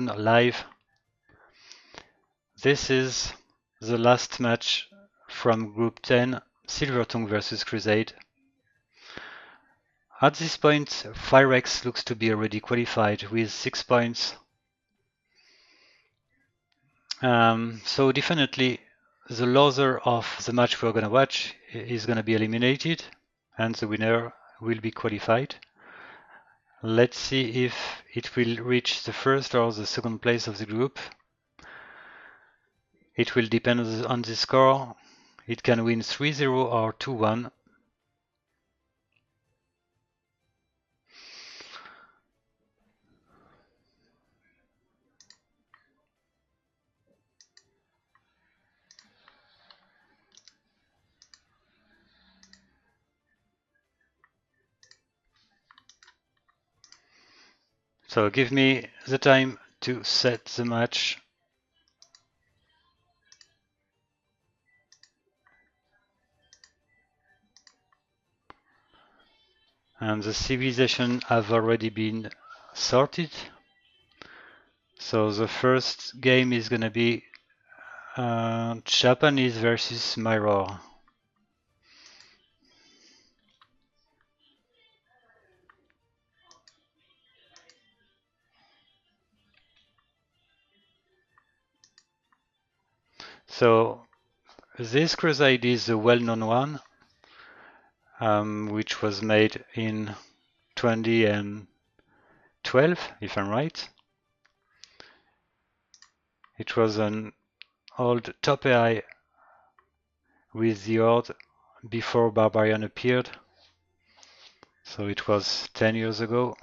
live. This is the last match from Group 10, SilverTongue versus Crusade. At this point, Firex looks to be already qualified with 6 points. So definitely the loser of the match we're going to watch is going to be eliminated and the winner will be qualified. Let's see if it will reach the first or the second place of the group. It will depend on the score. It can win 3-0 or 2-1. So give me the time to set the match. And the civilization have already been sorted. So the first game is going to be Japanese versus Mirror. So this Crusade is a well-known one, which was made in 2012, if I'm right. It was an old top AI with the Horde before Barbarian appeared. So it was 10 years ago.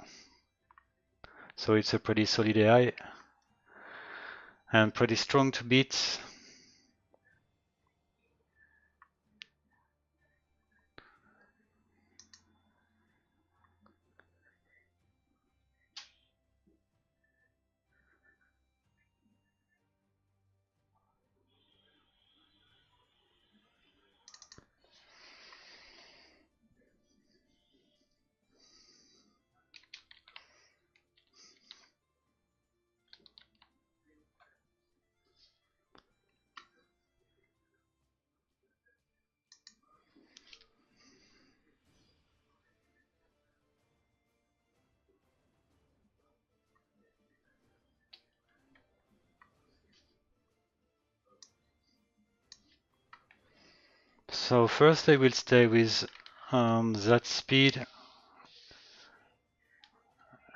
So it's a pretty solid AI and pretty strong to beat. So first I will stay with that speed,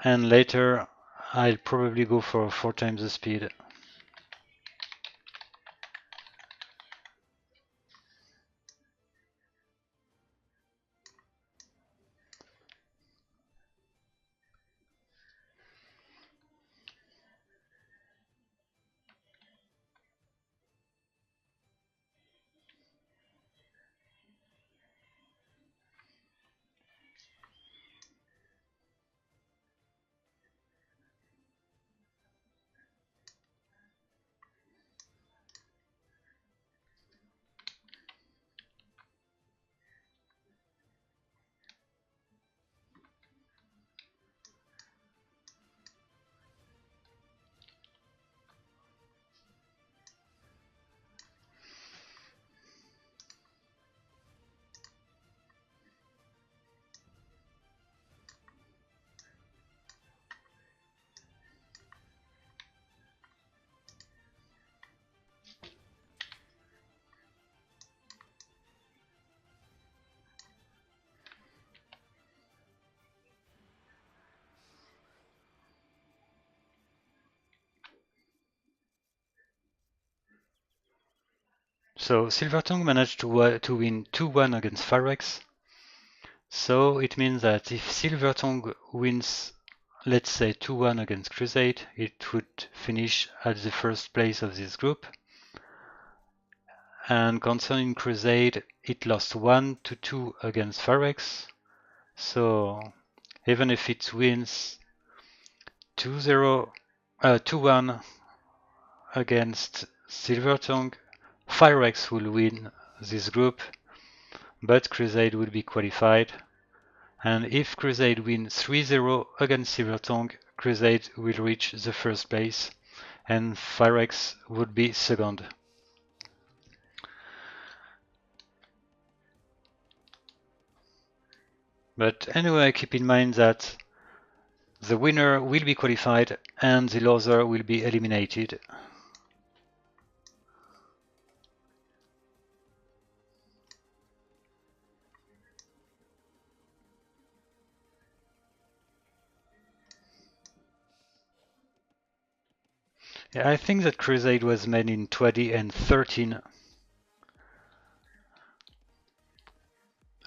and later I'll probably go for 4 times the speed. So SilverTongue managed to win 2-1 against Firex. So it means that if SilverTongue wins, let's say 2-1 against Crusade, it would finish at the first place of this group. And concerning Crusade, it lost 1-2 against Firex. So even if it wins 2-1 against SilverTongue, Firex will win this group, but Crusade will be qualified. And if Crusade wins 3-0 against SilverTongue, Crusade will reach the first place and Firex would be second. But anyway, keep in mind that the winner will be qualified and the loser will be eliminated. Yeah, I think that Crusade was made in 2013.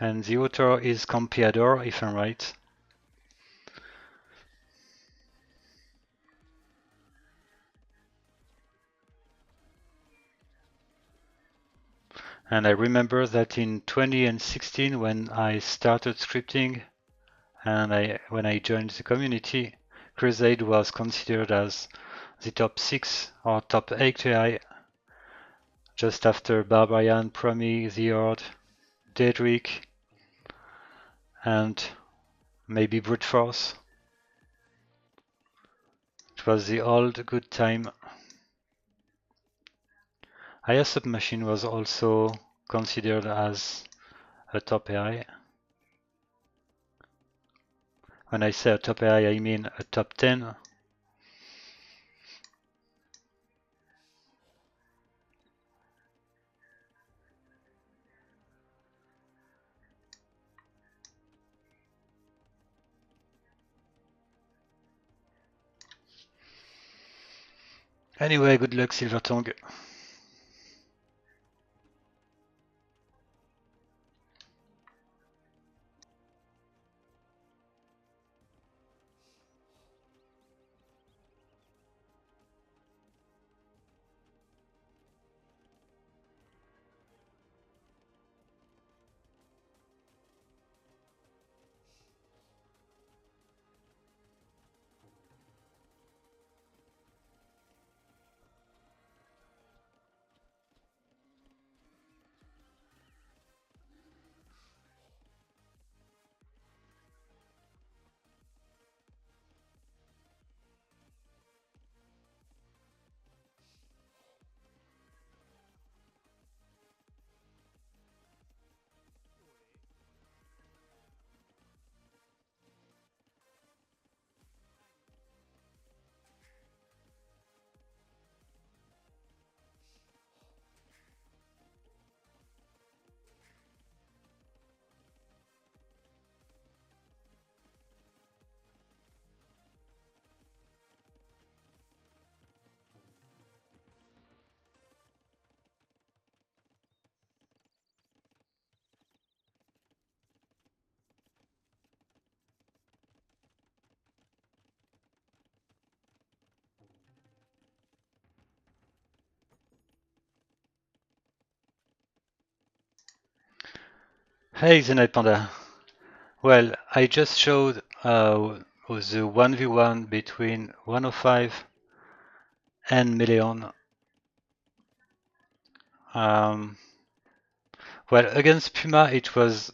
And the author is Campeador, if I'm right. And I remember that in 2016, when I started scripting and when I joined the community, Crusade was considered as the top 6 or top 8 AI, just after Barbarian, Promi, The Horde, Daedric, and maybe Brute Force. It was the old good time. Aya Submachine was also considered as a top AI. When I say a top AI, I mean a top 10. Anyway, good luck, SilverTongue. Hey, the Night Panda. Well, I just showed the 1v1 between 105 and Meleon. Well, against Puma, it was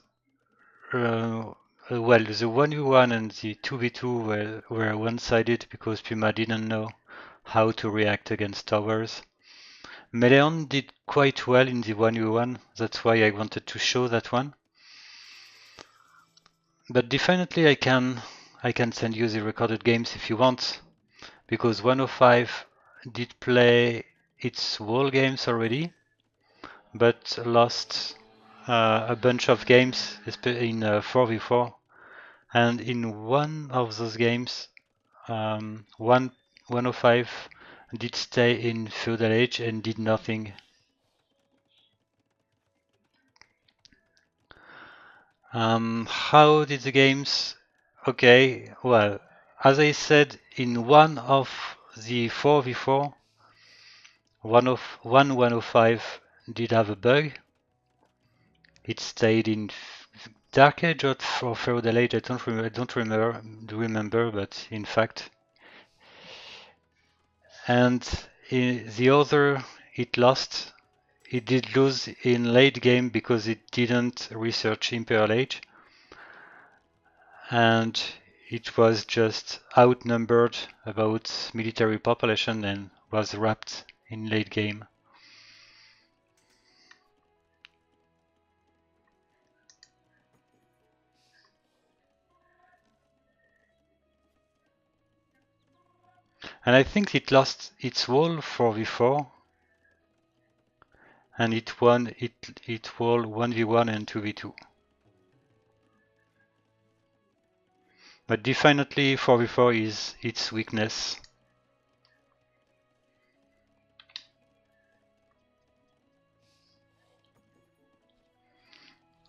well, the 1v1 and the 2v2 were one-sided because Puma didn't know how to react against towers. Meleon did quite well in the 1v1, that's why I wanted to show that one. But definitely I can send you the recorded games if you want, because 105 did play its wall games already, but lost a bunch of games in 4v4. And in one of those games, 105 did stay in Feudal Age and did nothing. How did the games? Okay, well, as I said, in one of the 4v4, 105 did have a bug. It stayed in Dark Age or Feudal Age, I don't remember, but in fact. And in the other, it lost. It did lose in late game because it didn't research Imperial Age. And it was just outnumbered about military population and was wrapped in late game. And I think it lost its wall 4v4 and it won it wall 1v1 and 2v2. But definitely 4v4 is its weakness.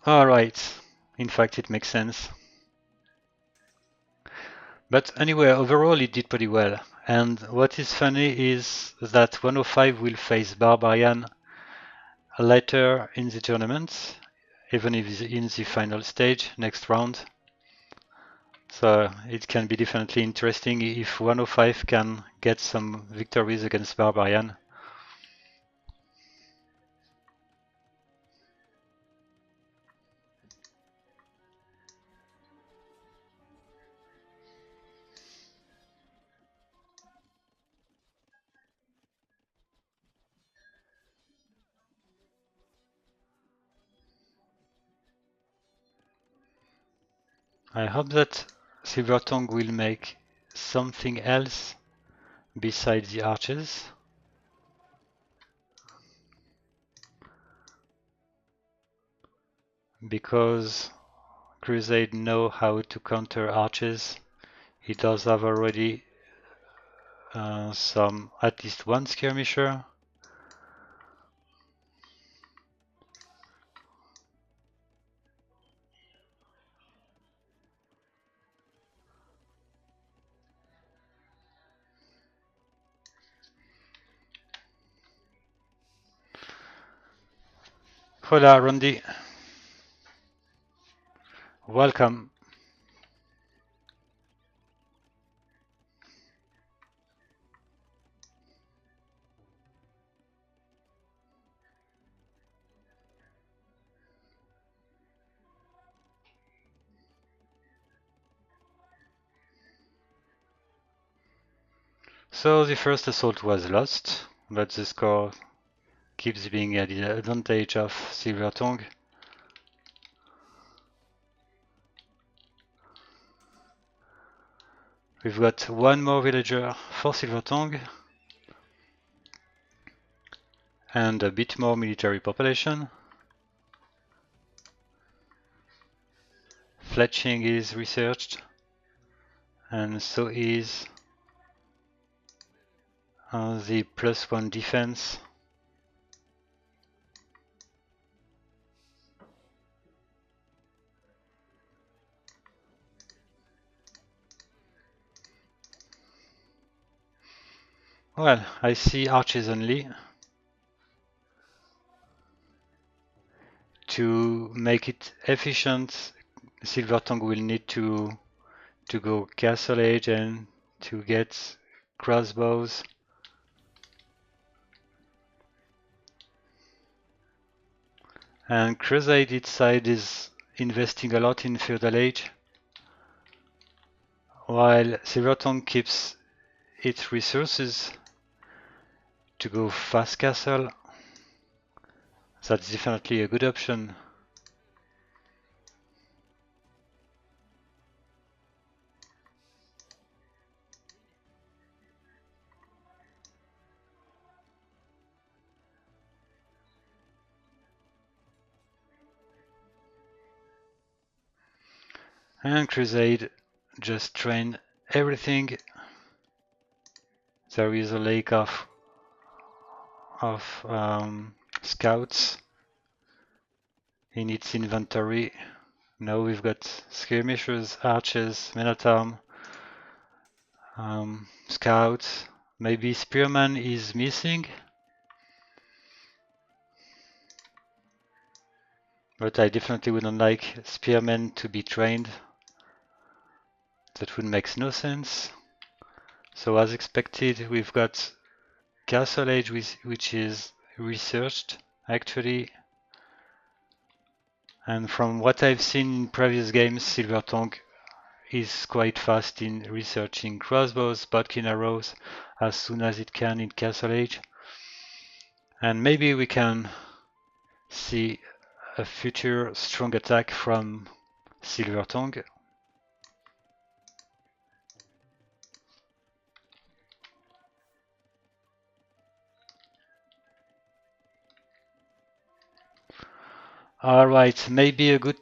Alright, in fact it makes sense. But anyway, overall it did pretty well. And what is funny is that 105 will face Barbarian later in the tournament, even if it's in the final stage, next round. So it can be definitely interesting if 105 can get some victories against Barbarian. I hope that SilverTongue will make something else besides the archers. Because Crusade know how to counter archers. He does have already at least one skirmisher. Hola, Randy. Welcome. So the first assault was lost, but the score keeps being at the advantage of SilverTongue. We've got one more villager for SilverTongue and a bit more military population. Fletching is researched, and so is the +1 defense. Well, I see archers only. To make it efficient, SilverTongue will need to go Castle Age and to get crossbows. And Crusade its side is investing a lot in Feudal Age, while SilverTongue keeps its resources to go fast castle. That's definitely a good option. And Crusade just train everything. There is a lake of scouts in its inventory. Now we've got skirmishers, archers, men-at-arms, scouts. Maybe spearman is missing, but I definitely wouldn't like spearmen to be trained. That would make no sense. So as expected, we've got Castle Age, which is researched actually. And from what I've seen in previous games, SilverTongue is quite fast in researching crossbows, bodkin arrows as soon as it can in Castle Age. And maybe we can see a future strong attack from SilverTongue. Alright, maybe a good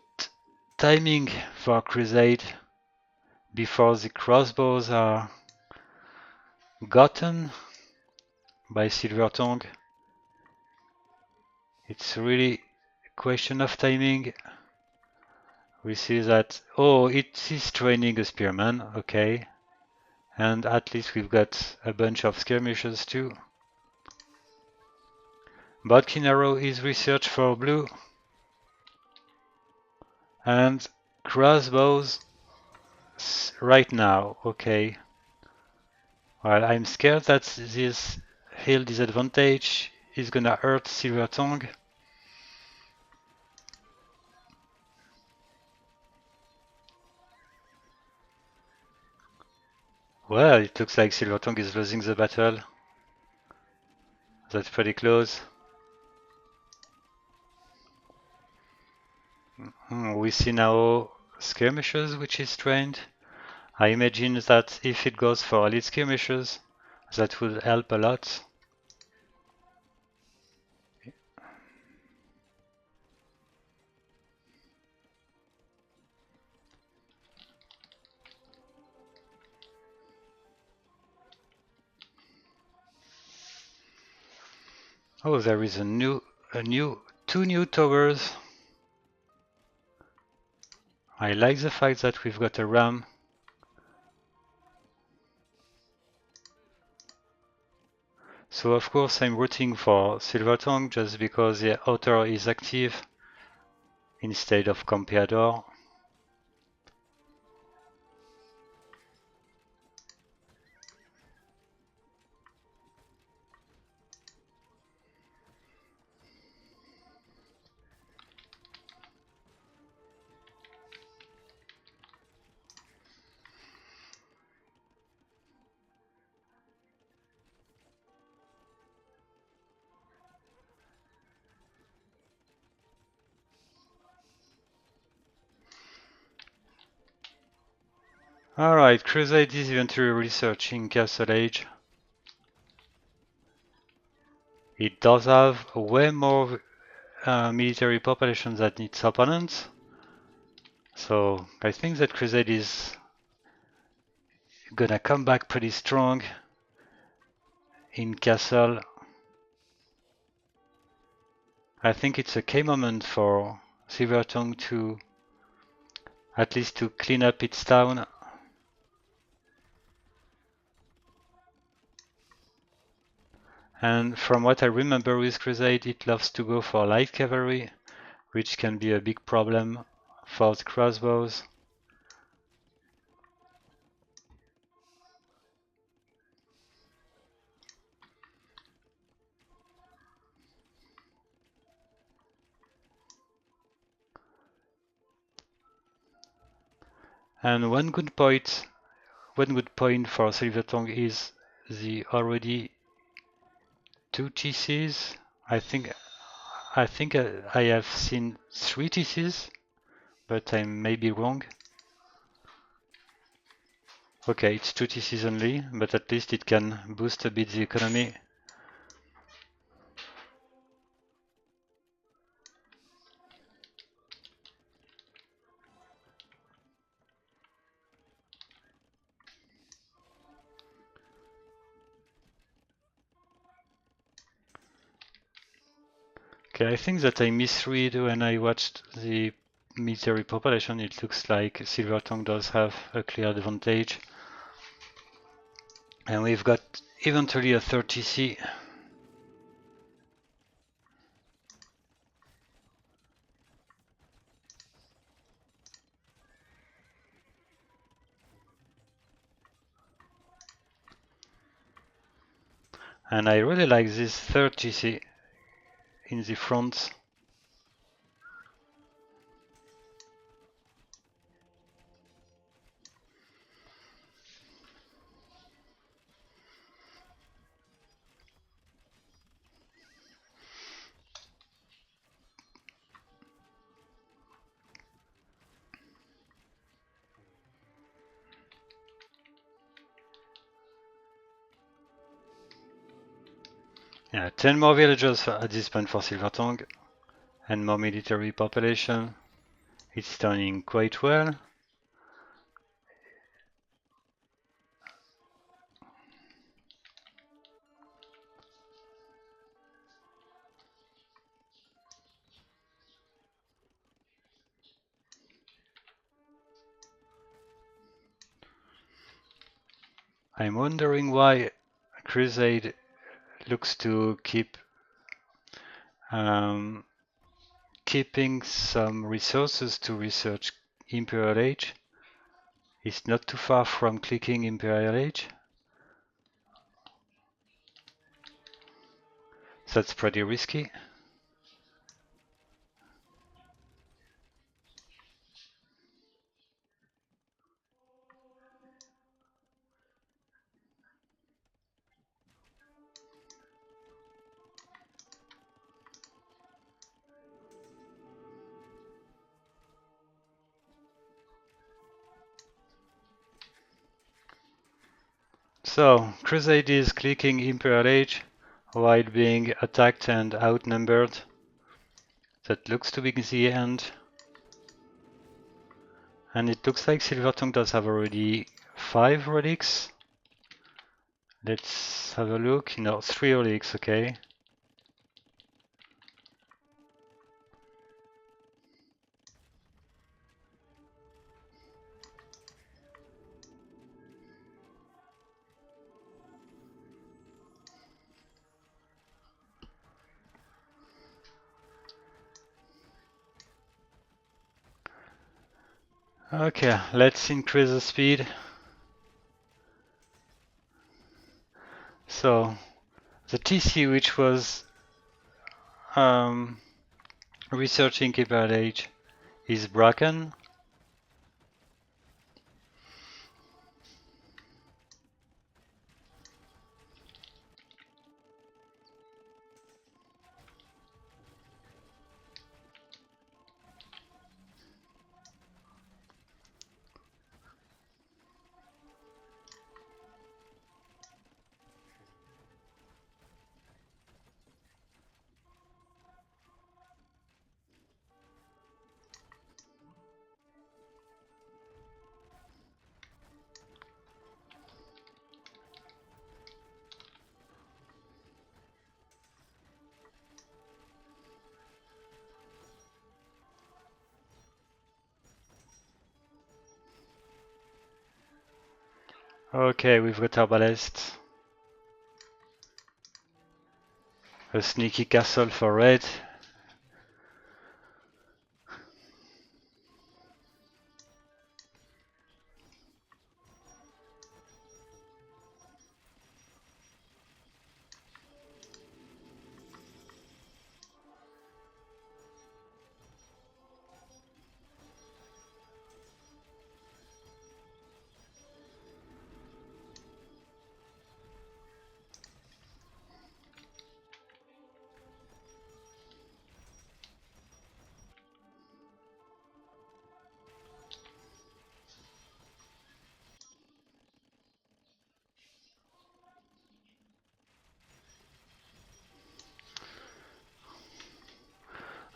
timing for Crusade before the crossbows are gotten by SilverTongue. It's really a question of timing. We see that, oh, it is training a spearman, okay. And at least we've got a bunch of skirmishers too. Bodkin arrow is research for blue. And crossbows right now, okay. Well, I'm scared that this hill disadvantage is gonna hurt SilverTongue. Well, it looks like SilverTongue is losing the battle. That's pretty close. We see now skirmishers, which is trained. I imagine that if it goes for elite skirmishers, that would help a lot. Oh, there is two new towers. I like the fact that we've got a ram. So of course I'm rooting for SilverTongue just because the author is active instead of Campeador. Alright, Crusade is eventually researching Castle Age. It does have way more military population than its opponents. So I think that Crusade is gonna come back pretty strong in Castle. I think it's a key moment for SilverTongue to at least to clean up its town. And from what I remember with Crusade, it loves to go for light cavalry, which can be a big problem for the crossbows. And one good point for SilverTongue is the already 2 TCs. I think I have seen 3 TCs, but I may be wrong. Okay, it's 2 TCs only, but at least it can boost a bit the economy. Okay, I think that I misread when I watched the military population. It looks like SilverTongue does have a clear advantage. And we've got eventually a 3rd TC. And I really like this 3rd TC in the front. Yeah, 10 more villagers at this point for SilverTongue, and more military population. It's turning quite well. I'm wondering why Crusade looks to keep keeping some resources to research Imperial Age. It's not too far from clicking Imperial Age. That's pretty risky. So, Crusade is clicking Imperial Age while being attacked and outnumbered. That looks to be the end. And it looks like SilverTongue does have already 5 relics. Let's have a look. No, 3 relics, okay. Okay, let's increase the speed. So, the TC, which was researching Imperial Age, is broken. Okay, we've got our ballast. A sneaky castle for red.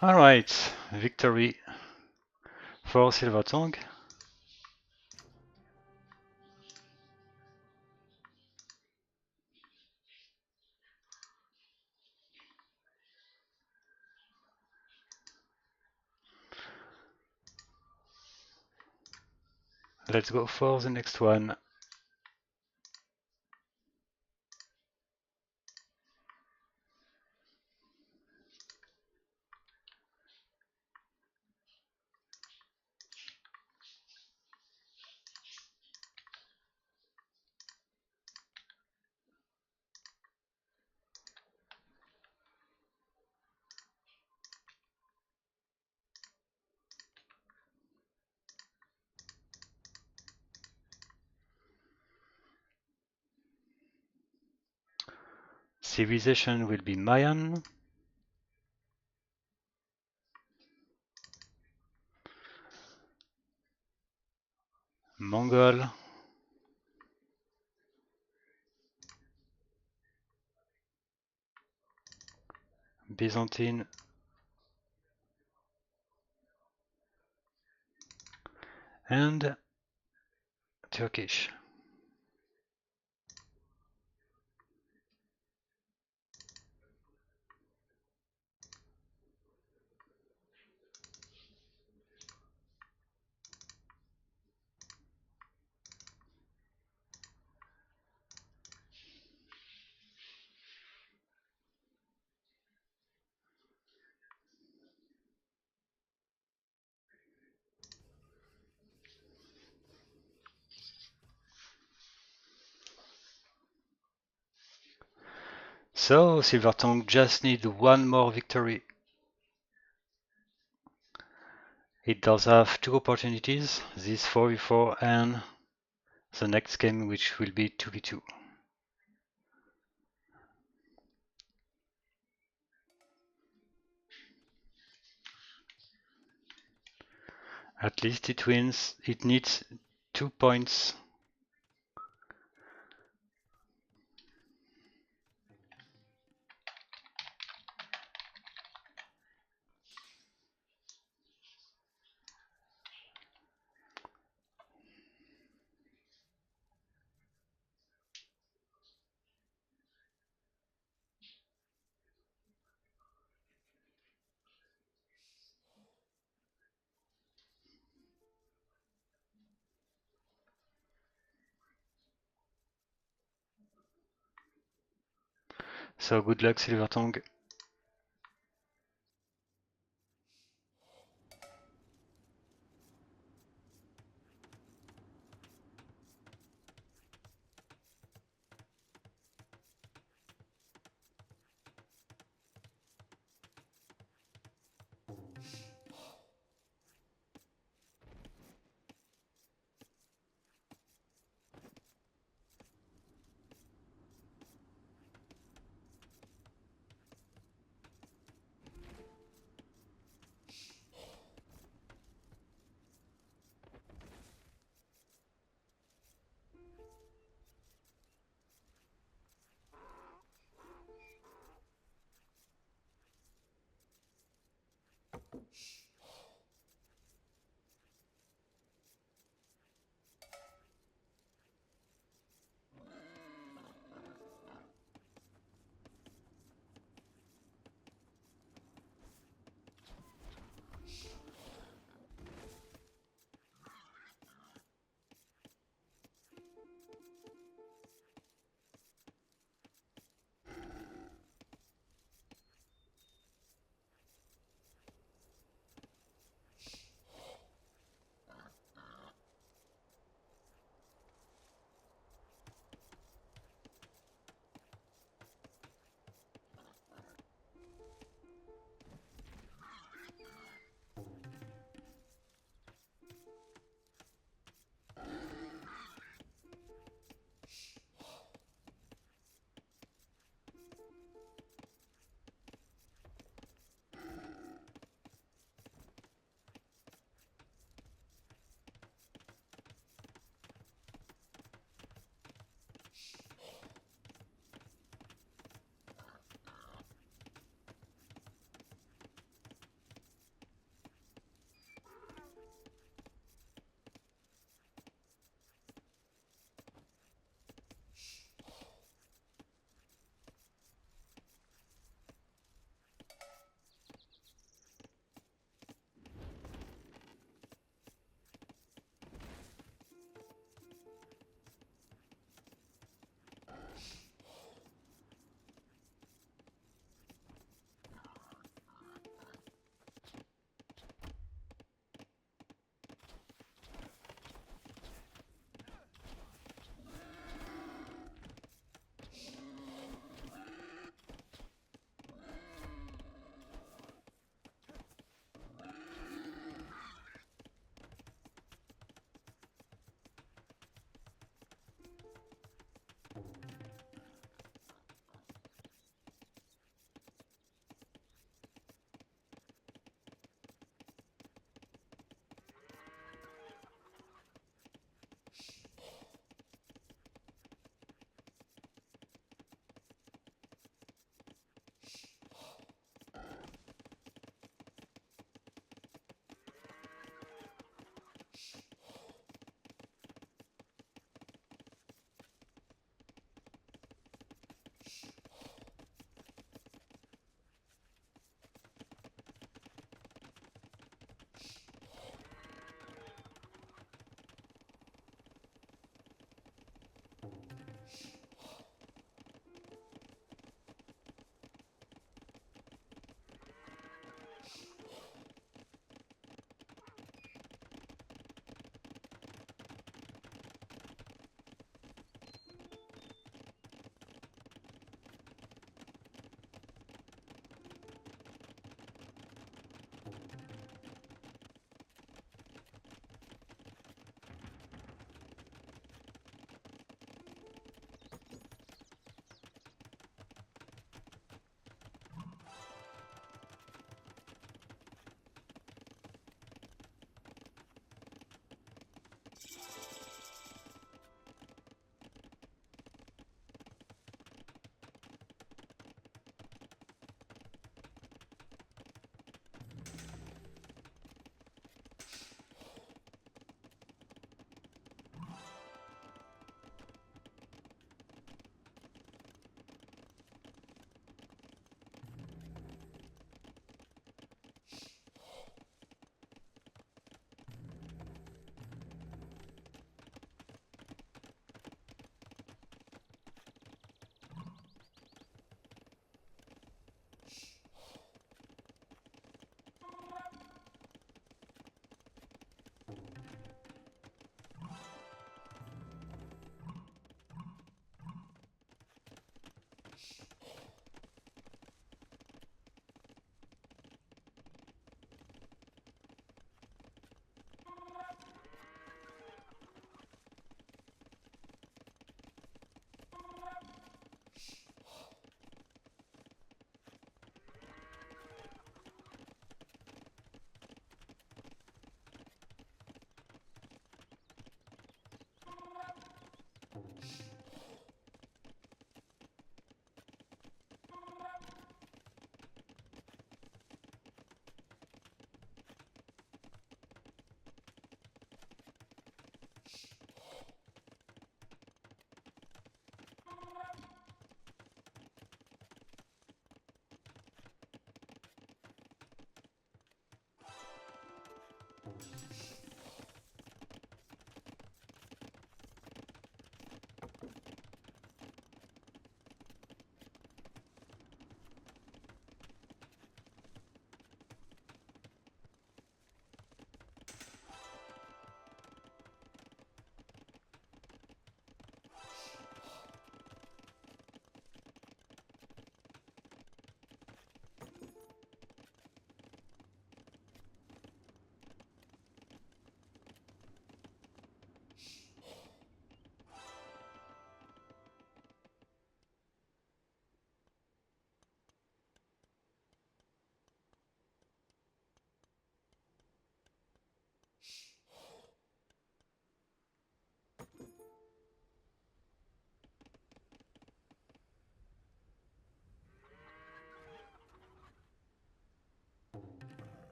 Alright, victory for SilverTongue. Let's go for the next one. Civilization will be Mayan. Mongol. Byzantine, and Turkish. So SilverTongue just need one more victory. It does have two opportunities, this 4v4 and the next game, which will be 2v2. At least it wins. It needs 2 points. So good luck, SilverTongue.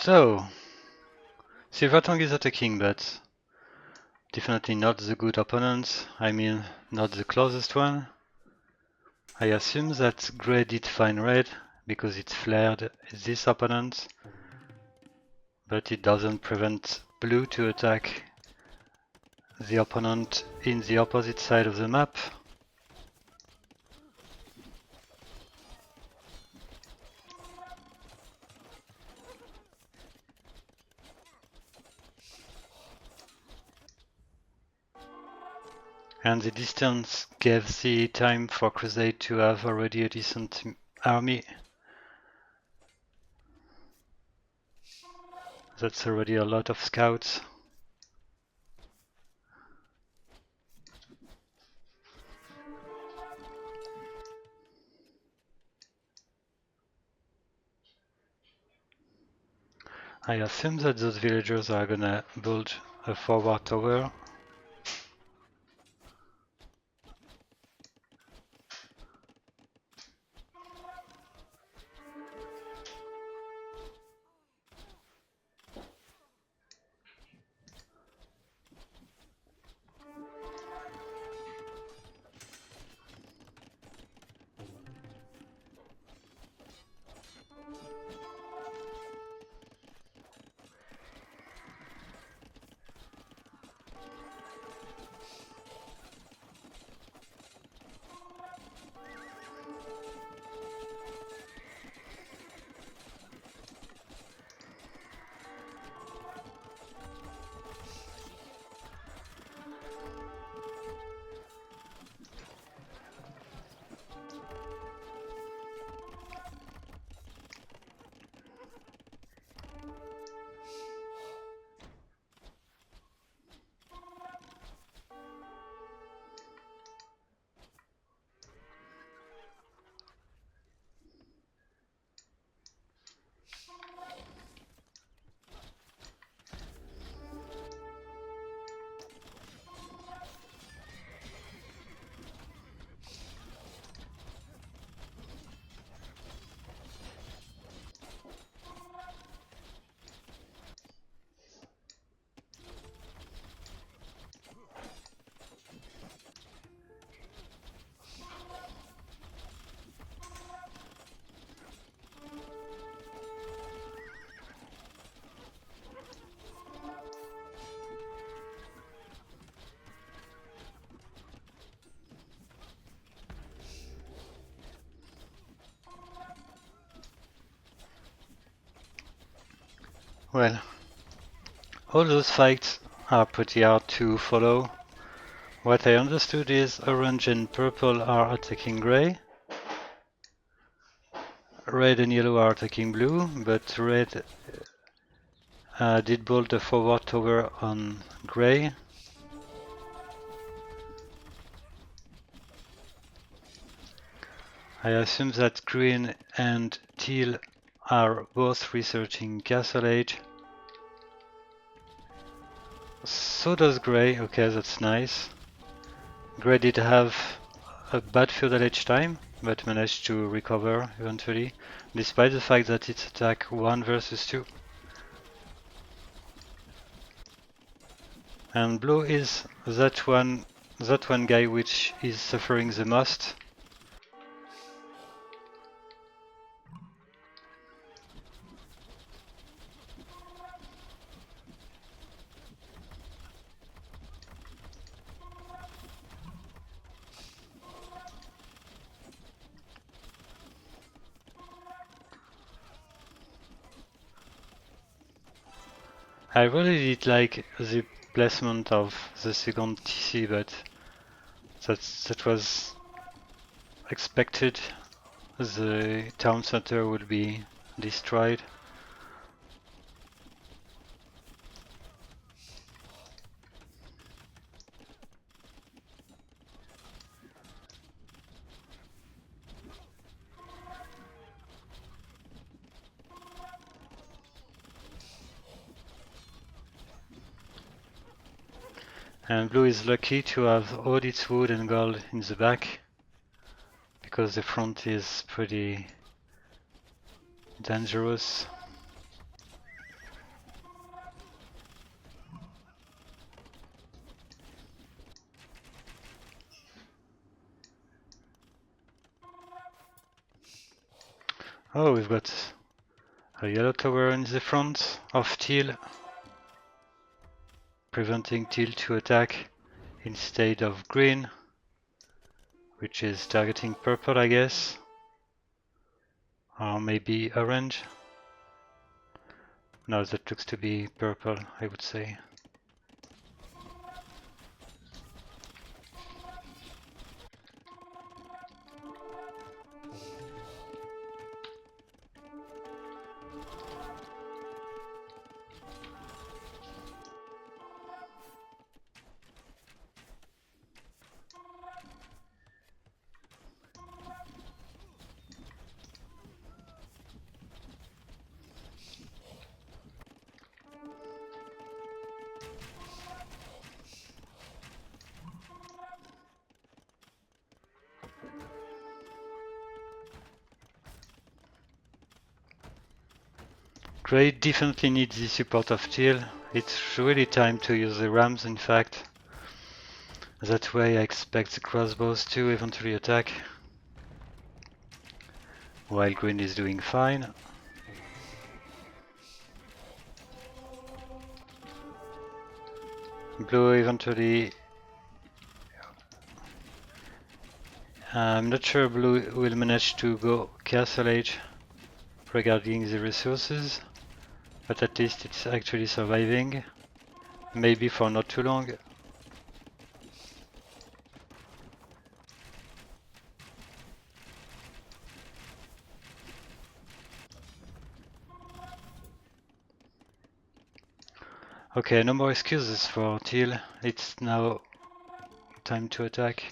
So, SilverTongue is attacking, but definitely not the good opponent. I mean, not the closest one. I assume that Grey did find red because it flared this opponent, but it doesn't prevent Blue to attack the opponent in the opposite side of the map. And the distance gave the time for Crusade to have already a decent army. That's already a lot of scouts. I assume that those villagers are gonna build a forward tower. Well, all those fights are pretty hard to follow. What I understood is orange and purple are attacking grey, red and yellow are attacking blue, but red did build a forward tower on grey. I assume that green and teal are both researching Castle Age. So does grey, okay, that's nice. Grey did have a bad feudal age time, but managed to recover eventually, despite the fact that it's attack 1 versus 2. And blue is that one guy which is suffering the most. I really did like the placement of the second TC, but that was expected. The town center would be destroyed. And blue is lucky to have all its wood and gold in the back, because the front is pretty dangerous. Oh, we've got a yellow tower in the front of teal, preventing teal to attack instead of green, which is targeting purple, I guess, or maybe orange. No, that looks to be purple, I would say. Grey definitely needs the support of teal. It's really time to use the rams, in fact. That way I expect the crossbows to eventually attack, while green is doing fine. Blue eventually... I'm not sure blue will manage to go castle age regarding the resources, but at least it's actually surviving, maybe for not too long. Okay, no more excuses for teal, it's now time to attack.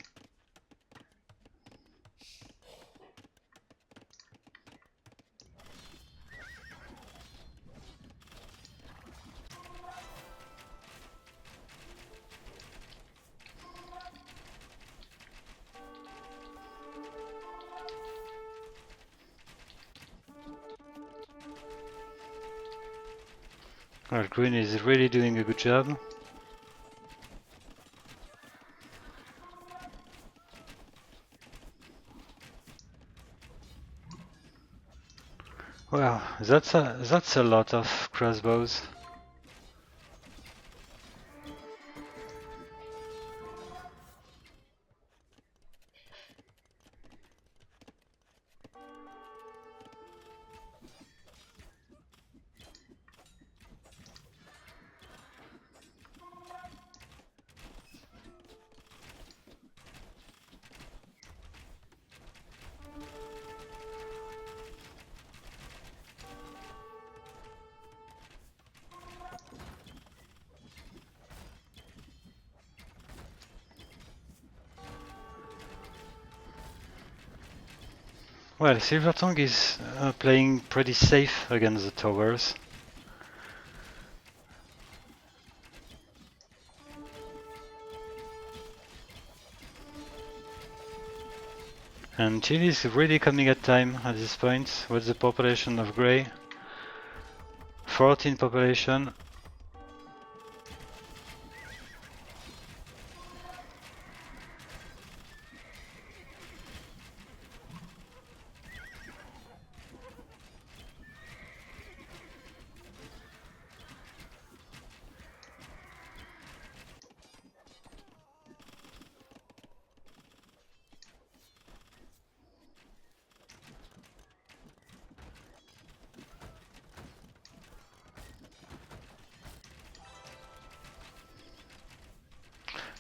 Well, green is really doing a good job. Well, that's a lot of crossbows. Well, SilverTongue is playing pretty safe against the towers. And Chile is really coming at time at this point. What's the population of Grey? 14 population.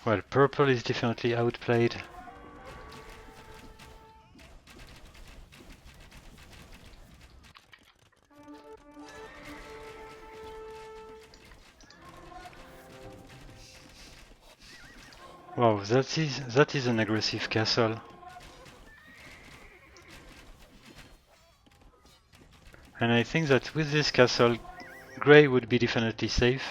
Well, purple is definitely outplayed. Wow, that is an aggressive castle. And I think that with this castle, Grey would be definitely safe.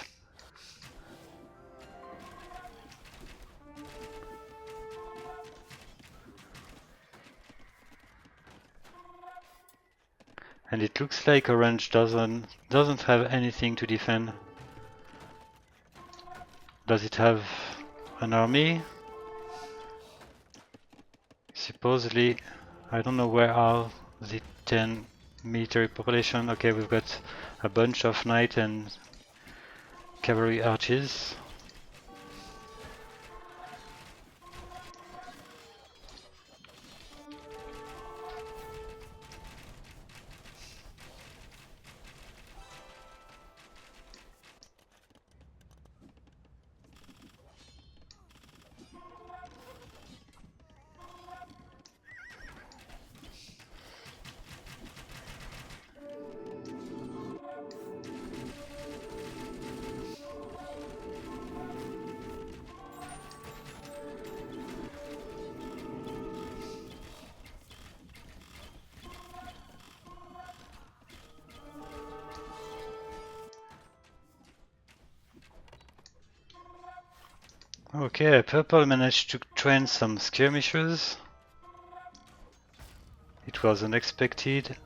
And it looks like Orange doesn't have anything to defend. Does it have an army? Supposedly, I don't know where are the 10 military population. Okay, we've got a bunch of knight and cavalry archers. Okay, purple managed to train some skirmishers. It was unexpected.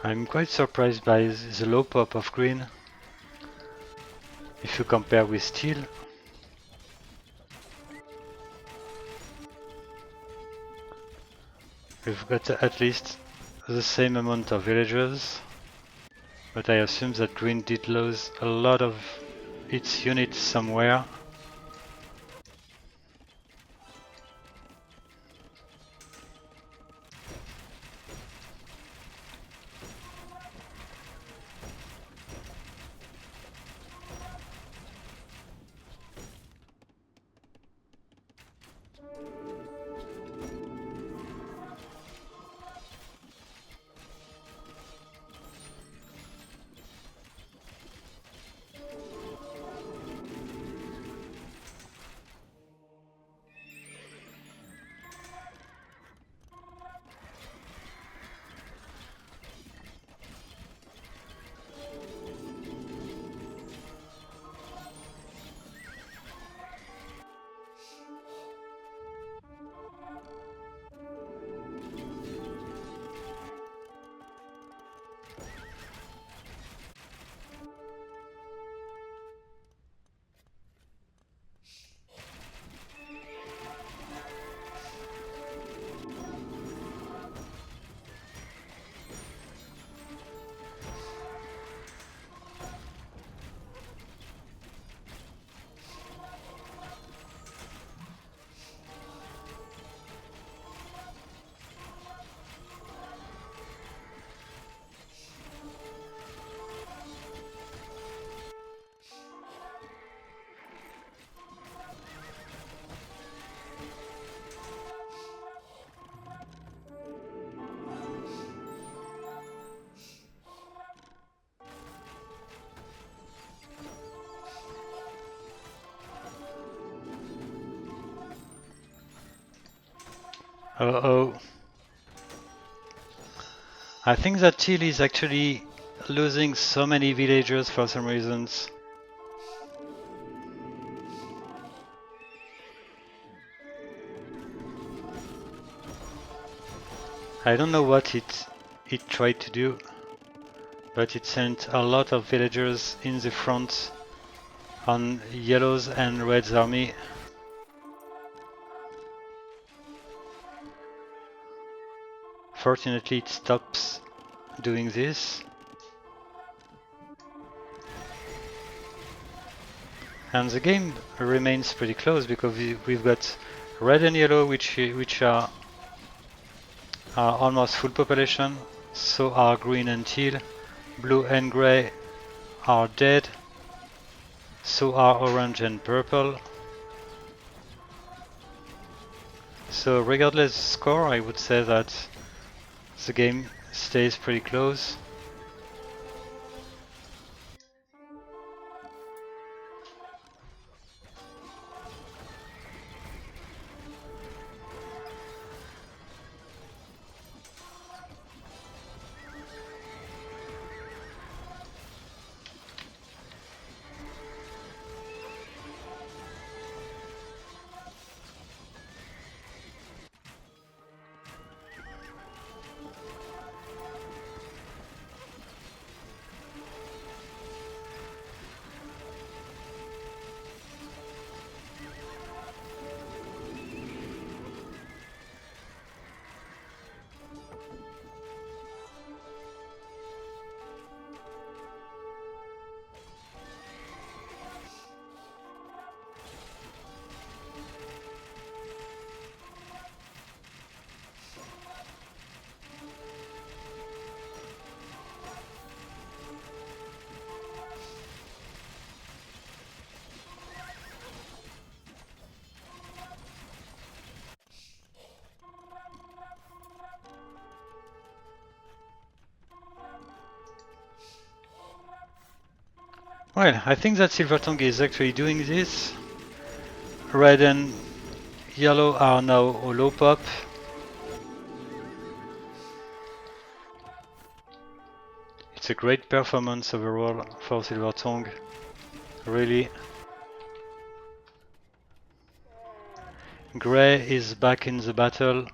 I'm quite surprised by the low pop of green if you compare with steel. We've got at least the same amount of villagers, but I assume that green did lose a lot of its units somewhere. Uh-oh. I think that Chile is actually losing so many villagers for some reasons. I don't know what it tried to do, but it sent a lot of villagers in the front on Yellow's and Red's army. Fortunately, it stops doing this. And the game remains pretty close because we've got red and yellow, which are almost full population. So are green and teal. Blue and gray are dead. So are orange and purple. So regardless of score, I would say that the game stays pretty close. Well, I think that SilverTongue is actually doing this. Red and yellow are now low pop. It's a great performance overall for SilverTongue, really. Gray is back in the battle.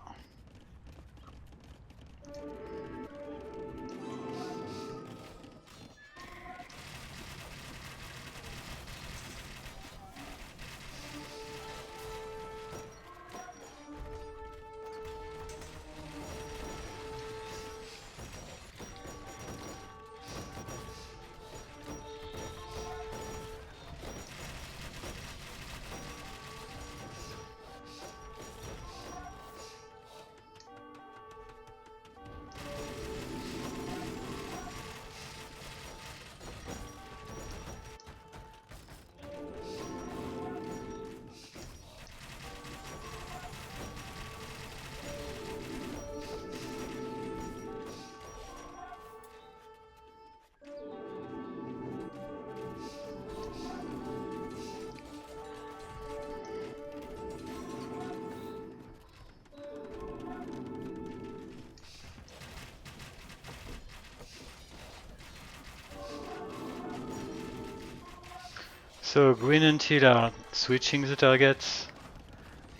So green and teal are switching the targets.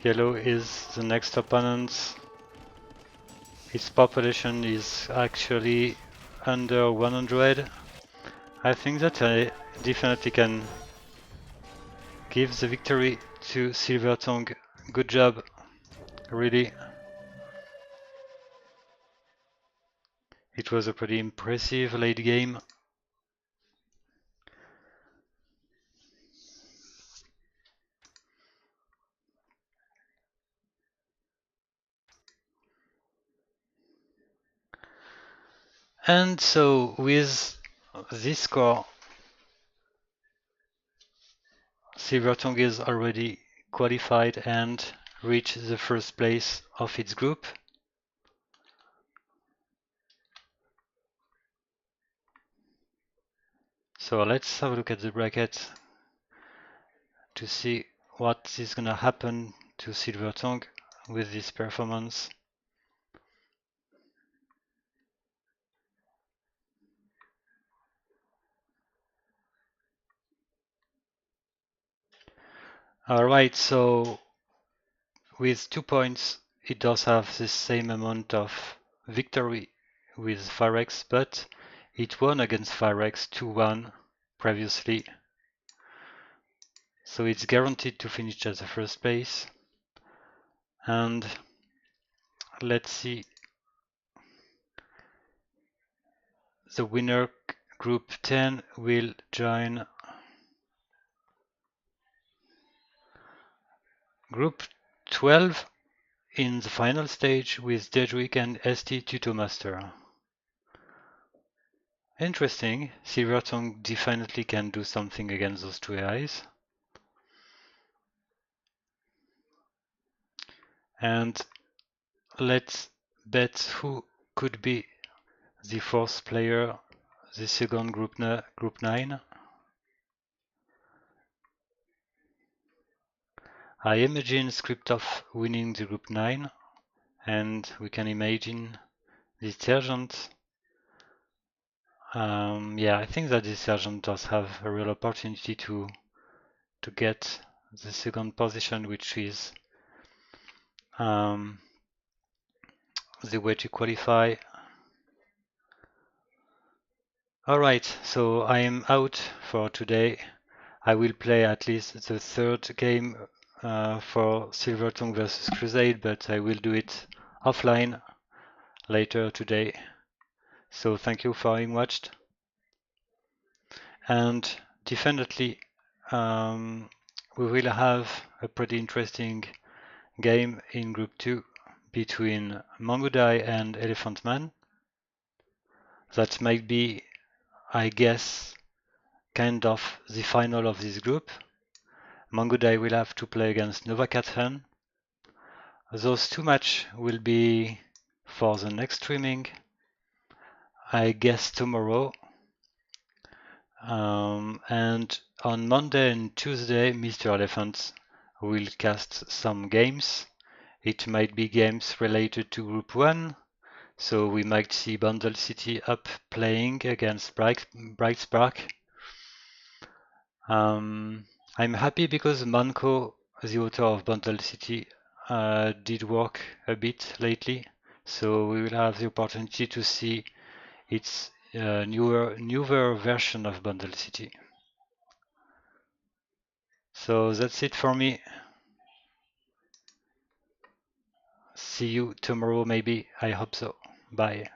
Yellow is the next opponent. Its population is actually under 100. I think that I definitely can give the victory to SilverTongue. Good job, really. It was a pretty impressive late game. And so with this score, SilverTongue is already qualified and reached the first place of its group. So let's have a look at the bracket to see what is gonna happen to SilverTongue with this performance. Alright, so with 2 points, it does have the same amount of victory with Firex, but it won against Firex 2-1 previously. So it's guaranteed to finish at the first place. And let's see the winner group 10 will join group 12 in the final stage with Rorrik and Esty Tutomaster. Interesting. SilverTongue definitely can do something against those two AIs. And let's bet who could be the fourth player, the second group 9. I imagine Scriptov winning the group 9, and we can imagine the Sergeant. Yeah, I think that the Sergeant does have a real opportunity to get the second position, which is the way to qualify. Alright, so I am out for today. I will play at least the third game for SilverTongue versus Crusade, but I will do it offline later today. So thank you for having watched. And definitely we will have a pretty interesting game in Group 2 between Mongudai and Elephant Man. That might be, I guess, kind of the final of this group. Mongudai will have to play against Novakathan. Those two matches will be for the next streaming, I guess tomorrow. And on Monday and Tuesday, MrElephant will cast some games. It might be games related to Group 1, so we might see Bundle City up playing against Bright Spark. I'm happy because Manco, the author of Bundle City, did work a bit lately, so we will have the opportunity to see its newer version of Bundle City. So that's it for me. See you tomorrow, maybe. I hope so. Bye.